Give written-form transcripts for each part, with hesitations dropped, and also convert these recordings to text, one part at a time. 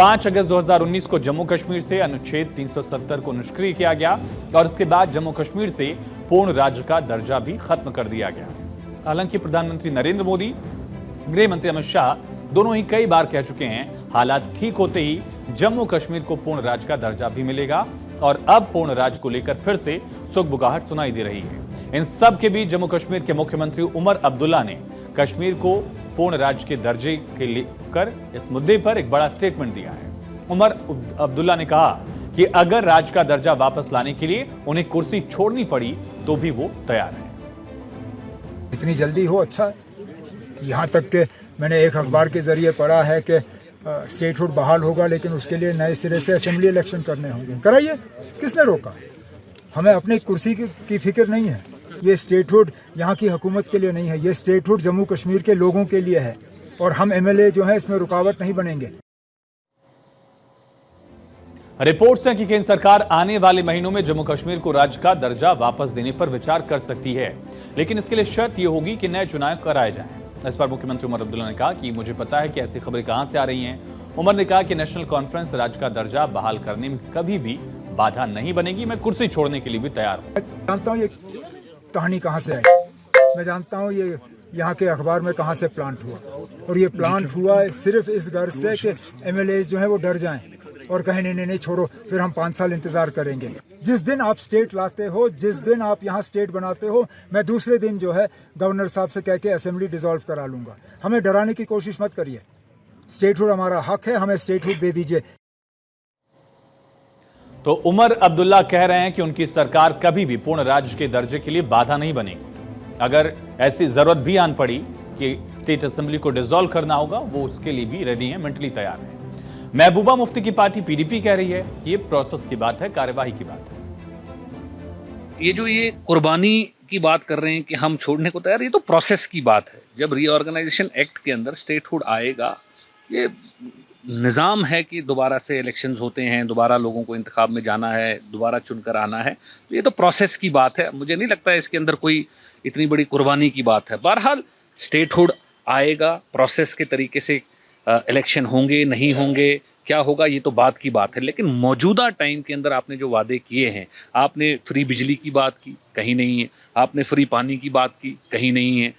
5 अगस्त 2019 को जम्मू कश्मीर से अनुच्छेद 370 को निष्क्रिय किया गया और इसके बाद जम्मू कश्मीर से पूर्ण राज्य का दर्जा भी खत्म कर दिया गया। हालांकि प्रधानमंत्री नरेंद्र मोदी, गृह मंत्री अमित शाह दोनों ही कई बार कह चुके हैं हालात ठीक होते ही जम्मू कश्मीर को पूर्ण राज्य का दर्जा भी मिलेगा और अब पूर्ण राज्य को लेकर फिर से सुगबुगाहट सुनाई दे रही है। इन सब के बीच जम्मू कश्मीर के मुख्यमंत्री उमर अब्दुल्ला ने कश्मीर को पूर्ण राज्य के दर्जे के लेकर इस मुद्दे पर एक बड़ा स्टेटमेंट दिया है। उमर अब्दुल्ला ने कहा कि अगर राज्य का दर्जा वापस लाने के लिए उन्हें कुर्सी छोड़नी पड़ी तो भी वो तैयार है। जितनी जल्दी हो अच्छा है। यहाँ तक कि मैंने एक अखबार के जरिए पढ़ा है कि स्टेटहुड बहाल होगा, लेकिन उसके लिए नए सिरे से असेंबली इलेक्शन करने होंगे। कराइए, किसने रोका? हमें अपनी कुर्सी की फिक्र नहीं है। ये स्टेटहुड यहाँ की हुकूमत के लिए नहीं है, ये स्टेटहुड जम्मू कश्मीर के लोगों के लिए है और हम एमएलए जो हैं इसमें रुकावट नहीं बनेंगे। रिपोर्ट्स हैं कि केंद्र सरकार आने वाले महीनों में जम्मू कश्मीर को राज्य का दर्जा वापस देने पर विचार कर सकती है, लेकिन इसके लिए शर्त यह होगी कि नए चुनाव कराए जाएं। इस पर मुख्यमंत्री उमर अब्दुल्ला ने कहा कि मुझे पता है कि ऐसी खबरें कहां से आ रही हैं। उमर ने कहा कि नेशनल कॉन्फ्रेंस राज्य का दर्जा बहाल करने में कभी भी बाधा नहीं बनेगी। मैं कुर्सी छोड़ने के लिए भी तैयार हूं। जानता हूं ये कहानी कहां से आई, मैं जानता हूं ये यहाँ के अखबार में कहां से प्लांट हुआ, और ये प्लांट हुआ सिर्फ इस गर्ज से कि एमएलए जो है वो डर जाएं और कहें नहीं छोड़ो, फिर हम 5 साल इंतजार करेंगे। जिस दिन आप स्टेट लाते हो, जिस दिन आप यहाँ स्टेट बनाते हो, मैं दूसरे दिन जो है गवर्नर साहब से कह के असेंबली डिसॉल्व करा लूंगा। हमें डराने की कोशिश मत करिए। स्टेटहुड हमारा हक है, हमें स्टेटहुड दे दीजिए। तो उमर अब्दुल्ला कह रहे हैं कि उनकी सरकार कभी भी पूर्ण राज्य के दर्जे के लिए बाधा नहीं बनेगी। अगर ऐसी जरूरत भी आन पड़ी कि स्टेट असेंबली को डिसॉल्व करना होगा, वो उसके लिए भी रेडी है, मेंटली तैयार है। महबूबा मुफ्ती की पार्टी पीडीपी कह रही है कि ये प्रोसेस की बात है, कार्यवाही की बात है। ये कुर्बानी की बात कर रहे हैं कि हम छोड़ने को तैयार, ये तो प्रोसेस की बात है। जब रीऑर्गेनाइजेशन एक्ट के अंदर स्टेटहुड आएगा, ये निज़ाम है कि दोबारा से इलेक्शंस होते हैं, दोबारा लोगों को इंतखाब में जाना है, दोबारा चुनकर आना है, तो ये तो प्रोसेस की बात है। मुझे नहीं लगता है इसके अंदर कोई इतनी बड़ी कुर्बानी की बात है। बहरहाल स्टेटहुड आएगा, प्रोसेस के तरीके से इलेक्शन होंगे नहीं होंगे, क्या होगा, ये तो बात की बात है। लेकिन मौजूदा टाइम के अंदर आपने जो वादे किए हैं, आपने फ्री बिजली की बात की, कहीं नहीं है। आपने फ्री पानी की बात की, कहीं नहीं है।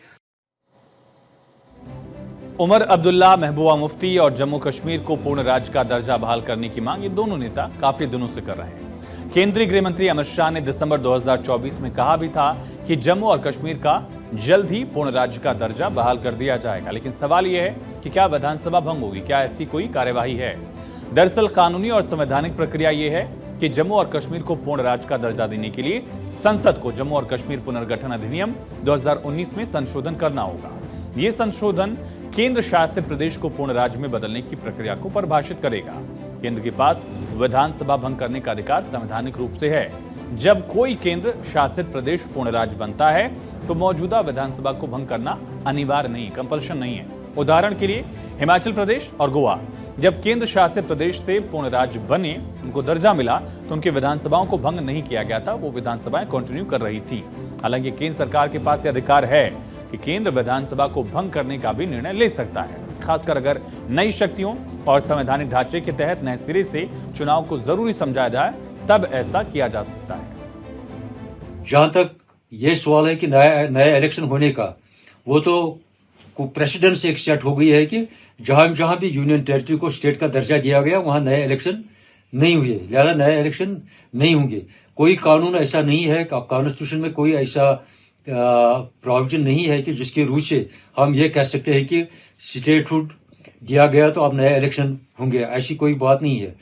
उमर अब्दुल्ला, महबूबा मुफ्ती और जम्मू कश्मीर को पूर्ण राज्य का दर्जा बहाल करने की मांग ये दोनों नेता काफी दिनों से कर रहे हैं। केंद्रीय गृह मंत्री अमित शाह ने दिसंबर 2024 में कहा भी था कि जम्मू और कश्मीर का जल्द ही पूर्ण राज्य का दर्जा बहाल कर दिया जाएगा। लेकिन सवाल यह है कि क्या विधानसभा भंग होगी, क्या ऐसी कोई कार्यवाही है? दरअसल कानूनी और संवैधानिक प्रक्रिया यह है कि जम्मू और कश्मीर को पूर्ण राज्य का दर्जा देने के लिए संसद को जम्मू और कश्मीर पुनर्गठन अधिनियम 2019 में संशोधन करना होगा। यह संशोधन केंद्र शासित प्रदेश को पूर्ण राज्य में बदलने की प्रक्रिया को परिभाषित करेगा। केंद्र के पास विधानसभा भंग करने का अधिकार संवैधानिक रूप से है। जब कोई केंद्र शासित प्रदेश पूर्ण राज्य बनता है तो मौजूदा विधानसभा को भंग करना अनिवार्य नहीं, कंपल्शन नहीं है। उदाहरण के लिए हिमाचल प्रदेश और गोवा जब केंद्र शासित प्रदेश से पूर्ण राज्य बने, उनको दर्जा मिला, तो उनकी विधानसभाओं को भंग नहीं किया गया था, वो विधानसभाएं कंटिन्यू कर रही थी। हालांकि केंद्र सरकार के पास यह अधिकार है कि केंद्र विधानसभा को भंग करने का भी निर्णय ले सकता है, खासकर अगर नई शक्तियों और संवैधानिक ढांचे के तहत नए सिरे से चुनाव को जरूरी समझा जाए, तब ऐसा किया जा सकता है। जहां तक ये सवाल है कि नया इलेक्शन होने का, वो तो प्रेसिडेंट से एक सेट हो गई है कि जहां भी यूनियन टेरिटरी को स्टेट का दर्जा दिया गया वहां नए इलेक्शन नहीं हुए, लिहाजा नए इलेक्शन नहीं होंगे। कोई कानून ऐसा नहीं है, कॉन्स्टिट्यूशन में कोई ऐसा प्रोविजन नहीं है कि जिसके रूप से हम ये कह सकते हैं कि स्टेटहुड दिया गया तो अब नया इलेक्शन होंगे। ऐसी कोई बात नहीं है।